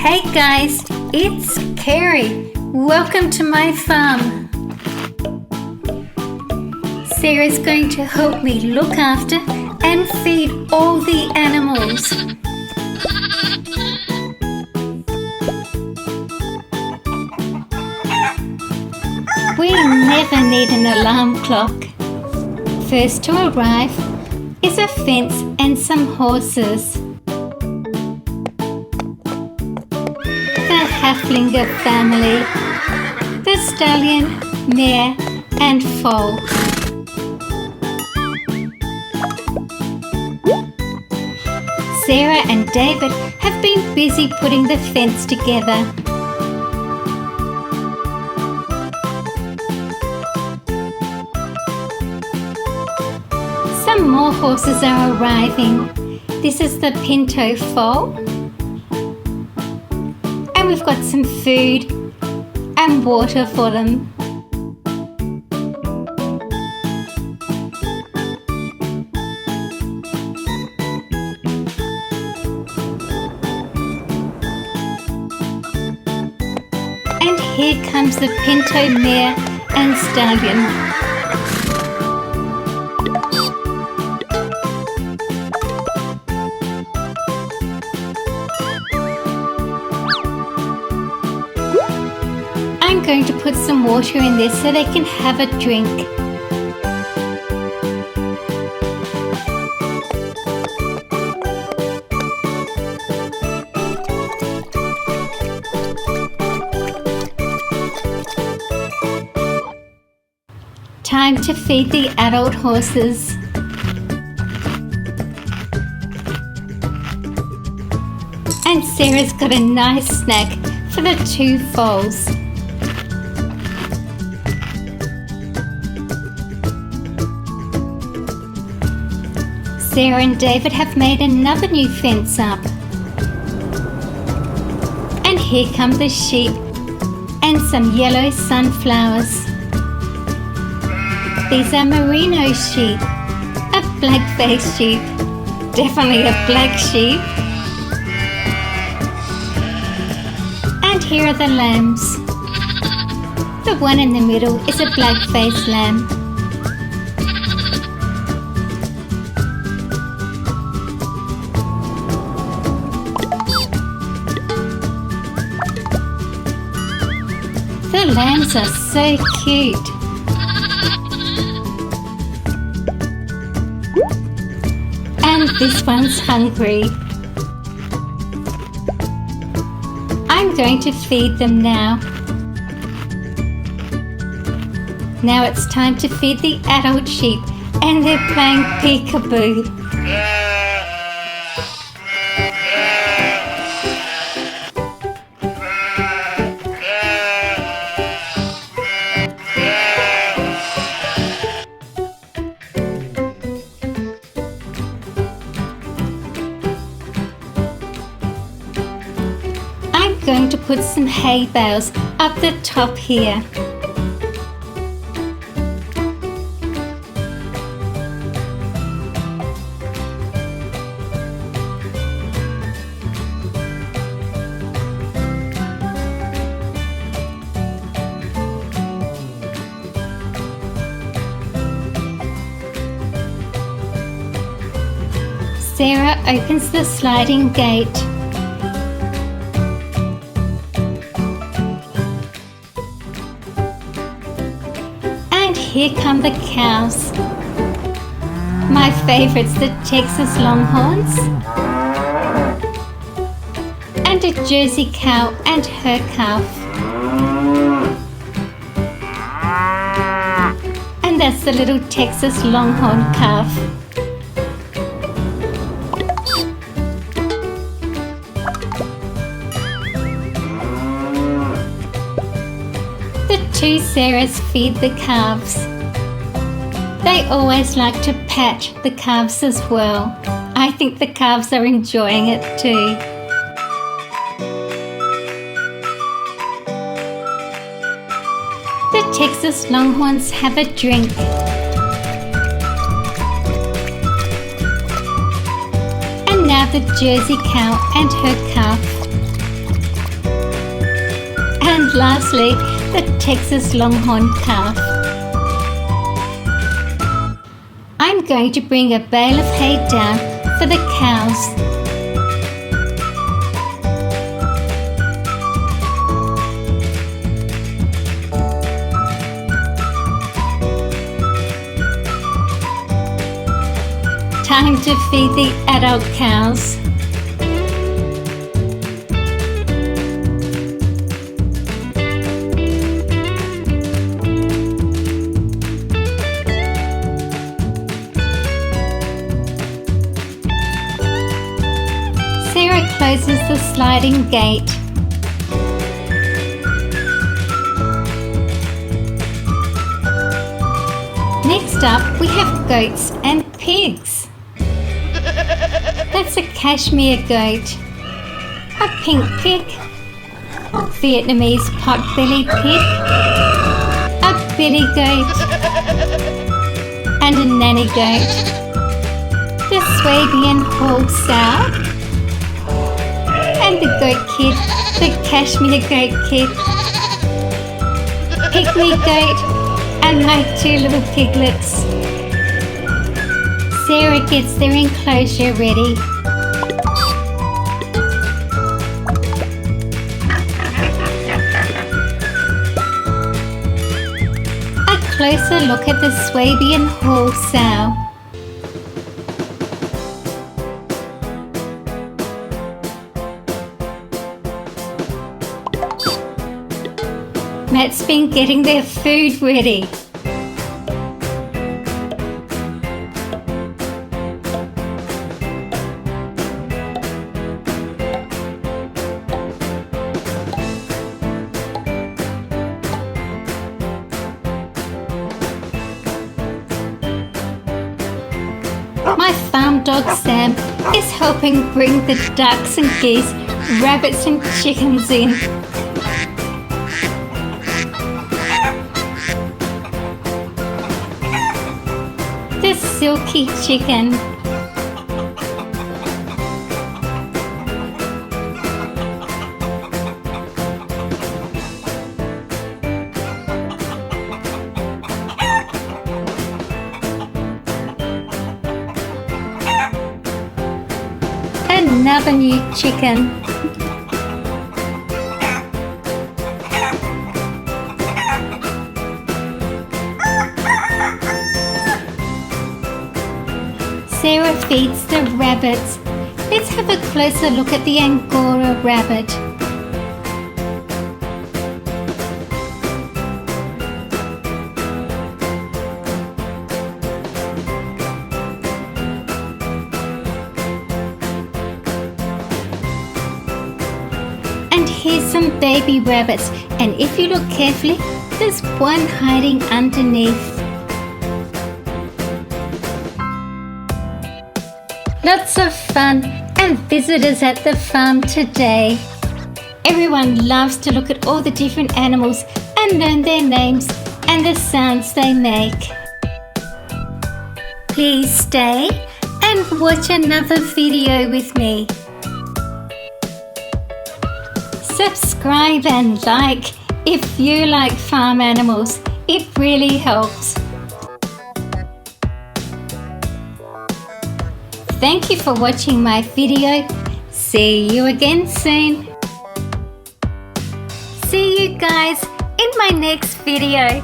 Hey guys, it's Carrie. Welcome to my farm. Sarah's going to help me look after and feed all the animals. We never need an alarm clock. First to arrive is a fence and some horses. The Haflinger family, the stallion, mare and foal. Sarah and David have been busy putting the fence together. Some more horses are arriving. This is the Pinto foal. And we've got some food and water for them. And here comes the Pinto mare and stallion. I'm going to put some water in there so they can have a drink. Time to feed the adult horses. And Sarah's got a nice snack for the two foals. Sarah and David have made another new fence up. And here come the sheep and some yellow sunflowers. These are merino sheep, a black-faced sheep, definitely a black sheep. And here are the lambs. The one in the middle is a black-faced lamb. The lambs are so cute. And this one's hungry. I'm going to feed them now. Now it's time to feed the adult sheep, and they're playing peekaboo. I'm going to put some hay bales up the top here. Sarah opens the sliding gate. And here come the cows. My favourites, the Texas Longhorns. And a Jersey cow and her calf. And that's the little Texas Longhorn calf. The two Sarahs feed the calves. They always like to pat the calves as well. I think the calves are enjoying it too. The Texas Longhorns have a drink. And now the Jersey cow and her calf. And lastly, the Texas Longhorn calf. I'm going to bring a bale of hay down for the cows. Time to feed the adult cows. Sarah closes the sliding gate. Next up, we have goats and pigs. That's a cashmere goat, a pink pig, Vietnamese pot-bellied pig, a billy goat, and a nanny goat, the Swabian Hall sow, and the goat kid, the cashmere goat kid, pygmy goat, and my two little piglets. Sarah gets their enclosure ready. A closer look at the Swabian Hall sow. Matt's been getting their food ready. My farm dog Sam is helping bring the ducks and geese, rabbits and chickens in. The silky chicken. Another new chicken. Sarah feeds the rabbits. Let's have a closer look at the Angora rabbit. And here's some baby rabbits, and if you look carefully, there's one hiding underneath. Lots of fun and visitors at the farm today. Everyone loves to look at all the different animals and learn their names and the sounds they make. Please stay and watch another video with me. Subscribe and like if you like farm animals. It really helps. Thank you for watching my video. See you again soon. See you guys in my next video.